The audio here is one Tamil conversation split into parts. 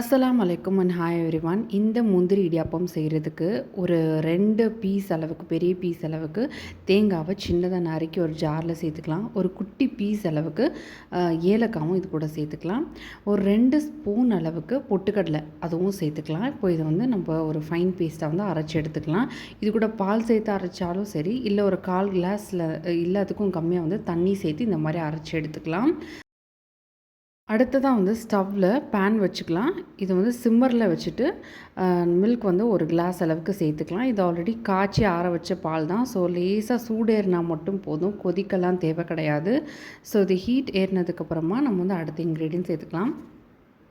அஸ்ஸலாமு அலைக்கும் அண்ட் ஹாய் எவ்ரிவான். இந்த முந்திரி இடியாப்பம் செய்கிறதுக்கு ஒரு 2 பீஸ் அளவுக்கு, பெரிய பீஸ் அளவுக்கு தேங்காவை சின்னதாக நறுக்கி ஒரு ஜாரில் சேர்த்துக்கலாம். ஒரு குட்டி பீஸ் அளவுக்கு ஏலக்காவும் இது கூட சேர்த்துக்கலாம். ஒரு 2 ஸ்பூன் அளவுக்கு பொட்டுக்கடலை அதுவும் சேர்த்துக்கலாம். இப்போ இதை நம்ம ஒரு ஃபைன் பேஸ்ட்டாக அரைச்சி எடுத்துக்கலாம். இது கூட பால் சேர்த்து அரைச்சாலும் சரி, இல்லை ஒரு 1/4 கிளாஸில் எல்லாத்துக்கும் கம்மியாக தண்ணி சேர்த்து இந்த மாதிரி அரைச்சி எடுத்துக்கலாம். அடுத்ததாக ஸ்டவ்வில் பேன் வச்சுக்கலாம். இது சிம்மரில் வச்சுட்டு மில்க் ஒரு கிளாஸ் அளவுக்கு சேர்த்துக்கலாம். இது ஆல்ரெடி காய்ச்சி ஆற வச்ச பால் தான். ஸோ லேசாக சூடேறினா மட்டும் போதும், கொதிக்கலாம் தேவை கிடையாது. ஸோ இது ஹீட் ஏறினதுக்கப்புறமா நம்ம அடுத்த இன்க்ரீடியன்ட் சேர்த்துக்கலாம்.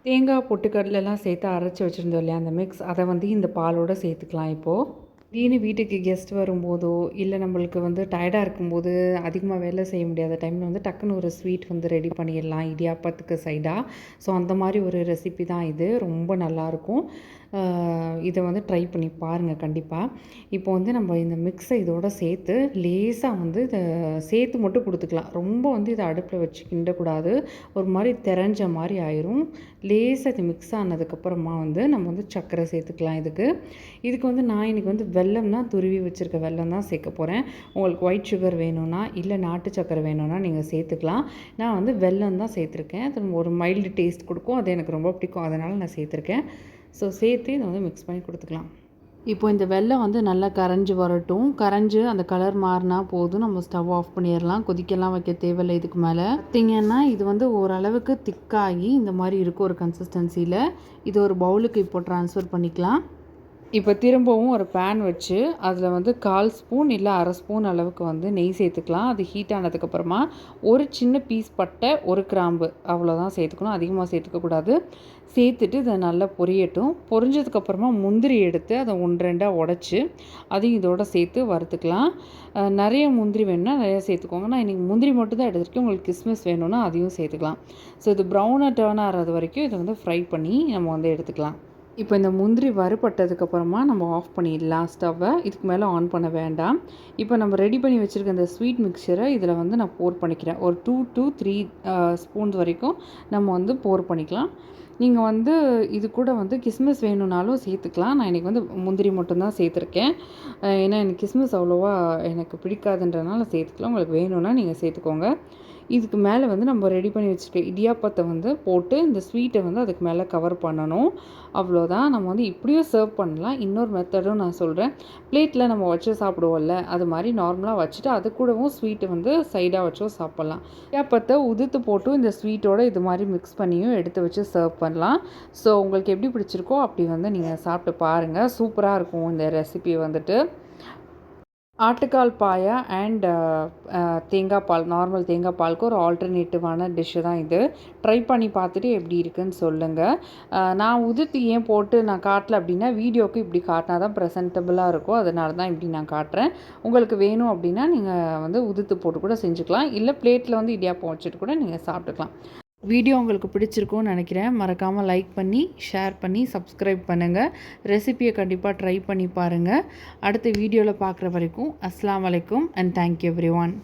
தேங்காய் பொட்டுக்கடலெல்லாம் சேர்த்து அரைச்சி வச்சுருந்தோம் இல்லையா, அந்த மிக்ஸ் அதை இந்த பாலோடு சேர்த்துக்கலாம். இப்போது திடீர்னு வீட்டுக்கு கெஸ்ட் வரும்போதோ, இல்லை நம்மளுக்கு டயர்டாக இருக்கும்போது, அதிகமாக வேலை செய்ய முடியாத டைமில் டக்குன்னு ஒரு ஸ்வீட் ரெடி பண்ணிடலாம் இடியாப்பத்துக்கு சைடாக. ஸோ அந்த மாதிரி ஒரு ரெசிபி தான் இது. ரொம்ப நல்லாயிருக்கும். இதை ட்ரை பண்ணி பாருங்கள் கண்டிப்பாக. இப்போ நம்ம இந்த மிக்ஸை இதோட சேர்த்து லேசாக இதை சேர்த்து மட்டும் கொடுத்துக்கலாம். ரொம்ப இதை அடுப்பில் வச்சு கிண்டக்கூடாது. ஒரு மாதிரி தெரிஞ்ச மாதிரி ஆயிரும். லேசாக இது மிக்ஸ் ஆனதுக்கப்புறமா நம்ம சர்க்கரை சேர்த்துக்கலாம். இதுக்கு நான் இன்றைக்கி வெல்லம் தான், துருவி வச்சுருக்க வெல்லம் தான் சேர்க்க போகிறேன். உங்களுக்கு ஒயிட் சுகர் வேணும்னா, இல்லை நாட்டு சர்க்கரை வேணும்னா நீங்கள் சேர்த்துக்கலாம். நான் வெல்லம் தான் சேர்த்துருக்கேன். அது ஒரு மைல்டு டேஸ்ட் கொடுக்கும். அது எனக்கு ரொம்ப பிடிக்கும், அதனால் நான் சேர்த்துருக்கேன். ஸோ சேர்த்து இதை மிக்ஸ் பண்ணி கொடுத்துக்கலாம். இப்போ இந்த வெல்லம் நல்லா கரைஞ்சி வரட்டும். கரைஞ்சி அந்த கலர் மாறினா போதும், நம்ம ஸ்டவ் ஆஃப் பண்ணிடலாம். கொதிக்கலாம் வைக்க தேவையில்லை. இதுக்கு மேலே பார்த்திங்கன்னா இது ஓரளவுக்கு திக்காகி இந்த மாதிரி இருக்கும் ஒரு கன்சிஸ்டன்சியில். இது ஒரு பவுலுக்கு இப்போ ட்ரான்ஸ்ஃபர் பண்ணிக்கலாம். இப்போ திரும்பவும் ஒரு பேன் வச்சு அதில் 1/4 ஸ்பூன் இல்லை 1/2 ஸ்பூன் அளவுக்கு நெய் சேர்த்துக்கலாம். அது ஹீட் ஆனதுக்கப்புறமா ஒரு சின்ன பீஸ் பட்டை, ஒரு கிராம்பு அவ்வளோதான் சேர்த்துக்கணும். அதிகமாக சேர்த்துக்கக்கூடாது. சேர்த்துட்டு இதை நல்லா பொரியட்டும். பொரிஞ்சதுக்கப்புறமா முந்திரி எடுத்து அதை 1-2 உடச்சி அதையும் இதோட சேர்த்து வறுத்துக்கலாம். நிறைய முந்திரி வேணும்னா நிறையா சேர்த்துக்கோங்க. நான் இன்றைக்கி முந்திரி மட்டும் தான் எடுத்துருக்கேன். உங்களுக்கு கிஸ்மிஸ் வேணும்னா அதையும் சேர்த்துக்கலாம். ஸோ இது ப்ரௌனாக டர்ன் ஆகிறது வரைக்கும் இதை ஃப்ரை பண்ணி நம்ம எடுத்துக்கலாம். இப்போ இந்த முந்திரி வறுபட்டதுக்கப்புறமா நம்ம ஆஃப் பண்ணிடலாம் ஸ்டவ்வை. இதுக்கு மேலே ஆன் பண்ண வேண்டாம். இப்போ நம்ம ரெடி பண்ணி வச்சுருக்க இந்த ஸ்வீட் மிக்சரை இதில் நான் போர் பண்ணிக்கிறேன். ஒரு 2 to 3 ஸ்பூன்ஸ் வரைக்கும் நம்ம போர் பண்ணிக்கலாம். நீங்கள் இது கூட கிஸ்மிஸ் வேணும்னாலும் சேர்த்துக்கலாம். நான் இன்றைக்கி முந்திரி மட்டும்தான் சேர்த்துருக்கேன். ஏன்னா எனக்கு கிஸ்மிஸ் அவ்வளோவா எனக்கு பிடிக்காதுன்றனால சேர்த்துக்கலாம். உங்களுக்கு வேணும்னா நீங்கள் சேர்த்துக்கோங்க. இதுக்கு மேலே நம்ம ரெடி பண்ணி வச்சுருக்க இடியாப்பத்தை போட்டு இந்த ஸ்வீட்டை அதுக்கு மேலே கவர் பண்ணணும். அவ்வளோதான். நம்ம இப்படியும் சர்வ் பண்ணலாம். இன்னொரு மெத்தடும் நான் சொல்கிறேன். பிளேட்டில் நம்ம வச்சு சாப்பிடுவோம்ல, அது மாதிரி நார்மலாக வச்சுட்டு அது கூடவும் ஸ்வீட்டு சைடாக வச்சும் சாப்பிட்லாம். இடியாப்பத்தை உதுத்து போட்டு இந்த ஸ்வீட்டோடு இது மாதிரி மிக்ஸ் பண்ணியும் எடுத்து வச்சு சர்வ் பண்ணலாம். ஸோ உங்களுக்கு எப்படி பிடிச்சிருக்கோ அப்படி நீங்கள் சாப்பிட்டு பாருங்கள். சூப்பராக இருக்கும் இந்த ரெசிபி. ஆட்டுக்கால் பாயா அண்ட் தேங்காய் பால், நார்மல் தேங்காய் பாலுக்கு ஒரு ஆல்டர்னேட்டிவான டிஷ்ஷு தான் இது. ட்ரை பண்ணி பார்த்துட்டு எப்படி இருக்குன்னு சொல்லுங்கள். நான் உதுத்து ஏன் போட்டு நான் காட்டல அப்படின்னா, வீடியோவுக்கு இப்படி காட்டினா தான் ப்ரெசன்டபுளாக இருக்கும். அதனால தான் இப்படி நான் காட்டுறேன். உங்களுக்கு வேணும் அப்படின்னா நீங்கள் உதுத்து போட்டு கூட செஞ்சுக்கலாம். இல்லை பிளேட்டில் இடியாப்பம் வச்சுட்டு கூட நீங்கள் சாப்பிட்டுக்கலாம். வீடியோ உங்களுக்கு பிடிச்சிருக்கும்னு நினைக்கிறேன். மறக்காமல் லைக் பண்ணி, ஷேர் பண்ணி, சப்ஸ்கிரைப் பண்ணுங்கள். ரெசிபியை கண்டிப்பாக ட்ரை பண்ணி பாருங்கள். அடுத்த வீடியோவில் பார்க்குற வரைக்கும் அஸ்ஸலாமு அலைக்கும் அண்ட் தேங்க்யூ எவ்ரிவான்.